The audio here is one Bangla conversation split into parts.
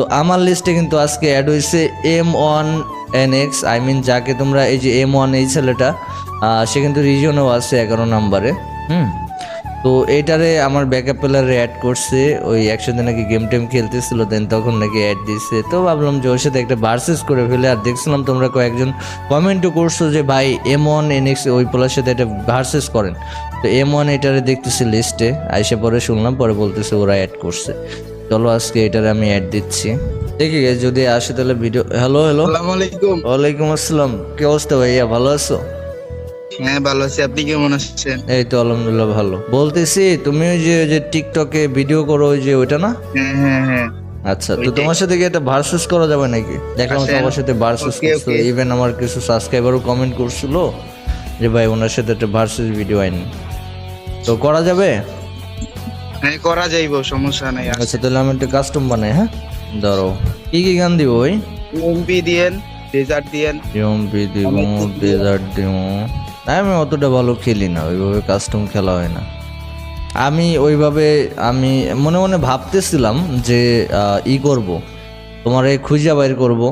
তো আমার লিস্টে কিন্তু আজকে অ্যাড হয়েছে M1NX, আই মিন যাকে তোমরা এই যে M1 এই ছেলেটা, সে কিন্তু রিজিয়নেও আছে 11 নম্বরে। তো এইটারে আমার ব্যাকআপ প্লেয়ারে অ্যাড করছে, ওই একসাথে নাকি গেম টেম খেলতেছিল, দেন তখন নাকি অ্যাড দিচ্ছে। তো ভাবলাম যে ওর সাথে একটা ভার্সেস করে ফেলে। আর দেখছিলাম তোমরা কয়েকজন কমেন্টও করছো যে ভাই M1NX ওই প্লেয়ার সাথে একটা ভার্সেস করেন। তো M1 এটারে দেখতেছি লিস্টে, আইসে পরে শুনলাম, পরে বলতেছে ওরা অ্যাড করছে। চলো আজকে এটারে আমি অ্যাড দিচ্ছি, দেখি যদি আসে তাহলে ভিডিও। হ্যালো হ্যালো, আসসালামু আলাইকুম। ওয়ালাইকুম আসসালাম। কি অবস্থা ভাইয়া, ভালো আছো? হ্যাঁ ভালো আছি, আপনি কেমন আছেন? এই তো আলহামদুলিল্লাহ ভালো। বলতেছি তুমি ওই যে টিকটকে ভিডিও করো, ওই যে ওইটা না? হ্যাঁ হ্যাঁ হ্যাঁ। আচ্ছা, তো তোমার সাথে কি একটা ভার্সেস করা যাবে নাকি? দেখলাম আসেন। সবার সাথে ভার্সেস Okay, করছো, okay. ইভেন আমার কিছু সাবস্ক্রাইবারও কমেন্ট করছিল যে ভাই ওনার সাথে একটা ভার্সেস ভিডিও আইনি। তো করা যাবে? হ্যাঁ করা যাইবো, সমস্যা নাই। আচ্ছা তাহলে আমি একটা কাস্টম বানাই। হ্যাঁ দাঁড়াও, কি কি গান দিব ওই? এমপি দিয়েন, ডেজার্ট দিয়েন। জম্পি দিব, ডেজার্ট দিব। আমি অতটা ভালো খেলি না, ওইভাবে কাস্টম খেলা হয় না। আমি মনে মনে ভাবতেছিলাম যে করব, তোমার এই খুঁজা বাইর করব।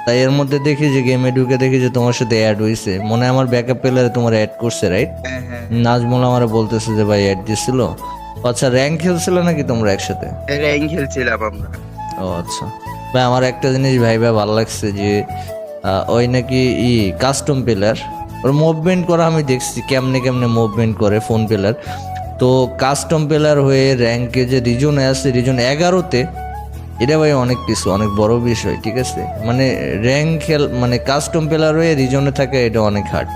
তাই এর মধ্যে দেখি যে গেমে ঢুকে দেখি যে তোমার সাথে অ্যাড হয়েছে, মনে হয় আমার ব্যাকআপ প্লেয়ারে তোমার অ্যাড করছে, রাইট? হ্যাঁ হ্যাঁ। নাজমুল আমার বলতেছে যে ভাই অ্যাড দিছিল। আচ্ছা, র্যাঙ্ক খেলছিল নাকি তোমরা একসাথে? র্যাঙ্ক খেলছিলাম আমরা। ও আচ্ছা ভাই, আমার একটা জিনিস ভাই ভালো লাগছে যে ওই নাকি কাস্টম প্লেয়ার, ওর মুভমেন্ট করা আমি দেখছি কেমনে কেমনে মুভমেন্ট করে ফোন প্লেয়ার। তো কাস্টম প্লেয়ার হয়ে র্যাঙ্কে যে রিজনে আছে, রিজন 11তে, এটা ভাই অনেক কিছু, অনেক বড় বিষয়, ঠিক আছে? মানে র্যাঙ্ক মানে কাস্টম প্লেয়ার হয়ে রিজনে থাকে, এটা অনেক হার্ড।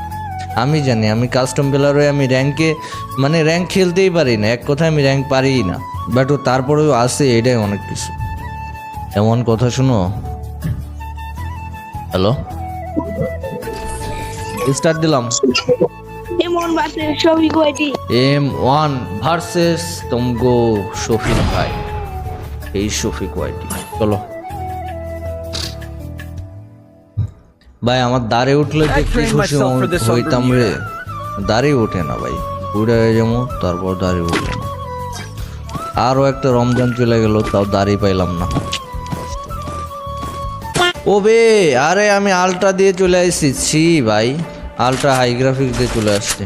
আমি জানি, আমি কাস্টম প্লেয়ার হয়ে আমি মানে র্যাঙ্ক খেলতেই পারি না, এক কথায় আমি র্যাঙ্ক পারিই না, বাট ও তারপরেও আছে, এটাই অনেক কিছু। এমন কথা শুনো, হ্যালো, স্টার্ট দিলাম। M1 ভার্সেস শফিক ওয়াইটি। M1 ভার্সেস তুমগো শফিক ভাই, এই শফিক ওয়াইটি। চলো ভাই, আমার দাঁড়ে উঠলে যে কি খুশি হইতাম রে, দাঁড়ে ওঠে না ভাই, উড়ে হয়ে যাবো, তারপর দাঁড়ে উঠে না। আরো একটা রমজান চলে গেল, তাও দাঁড়িয়ে পাইলাম না। ওবে, আরে আমি আলট্রা দিয়ে চলে আসছি ভাই, আলট্রা হাই গ্রাফিক্স দিয়ে চলে আসছি।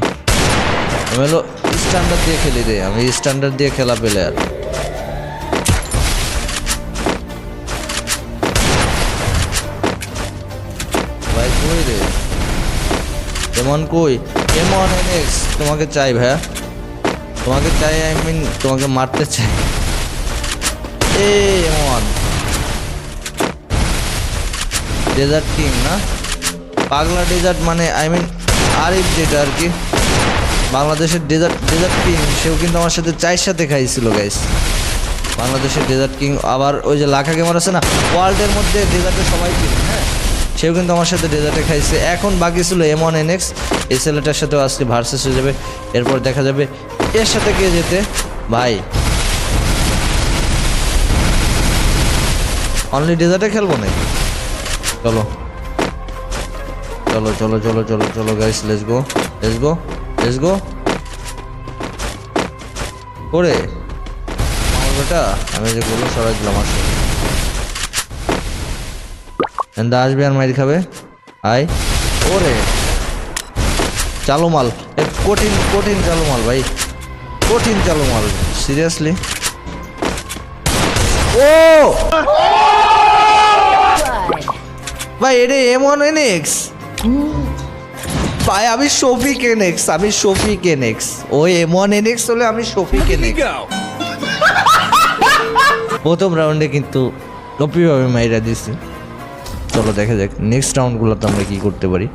আমি হলো স্ট্যান্ডার্ড দিয়ে খেলি রে, আমি স্ট্যান্ডার্ড দিয়ে খেলা প্লেয়ার। ভাই কই রে, এমন কই? M1NX তোমাকে চাই ভাইয়া, তোমাকে চাই, আই মিন তোমাকে মারতে চাই। M1 ডেজার্ট কিং না, পাগলা ডেজার্ট, মানে আই মিন আরিফ, যেটা আর কি বাংলাদেশের ডেজার্ট কিং, সেও কিন্তু আমার সাথে চায়ের সাথে খাইছিল গাইস, বাংলাদেশের ডেজার্ট কিং। আবার ওই যে লাখা গেমার আছে না, ওয়ার্ল্ডের মধ্যে ডেজার্টে সবাই কিং, হ্যাঁ, সেও কিন্তু আমার সাথে ডেজার্টে খাইছে। এখন বাকি ছিল M1NX, এই ছেলেটার সাথেও আজকে ভার্সেস হয়ে যাবে, এরপর দেখা যাবে এর সাথে কে যেতে। ভাই অনলি ডেজার্টে খেলবো নাকি? চলো চলো চলো চলো চলো চলো guys, let's go let's go let's go. করে আমার বেটা, আমি যে গুলো সরাই দিলাম, আসলে এন্দা আসবে আর মাইর খাবে। আয় ওরে, চালু মাল, কঠিন কঠিন চালু মাল ভাই, কঠিন চালু মাল, সিরিয়াসলি। ও ভাই, এটা M1NX ভাই, আমি শফিক NX, আমি শফিক NX, ওই M1NX হলে আমি শফিক NX। প্রথম রাউন্ডে কিন্তু কপিভাবে মাইরা দিছি। চলো দেখা যাক নেক্সট রাউন্ডগুলোতে আমরা কি করতে পারি।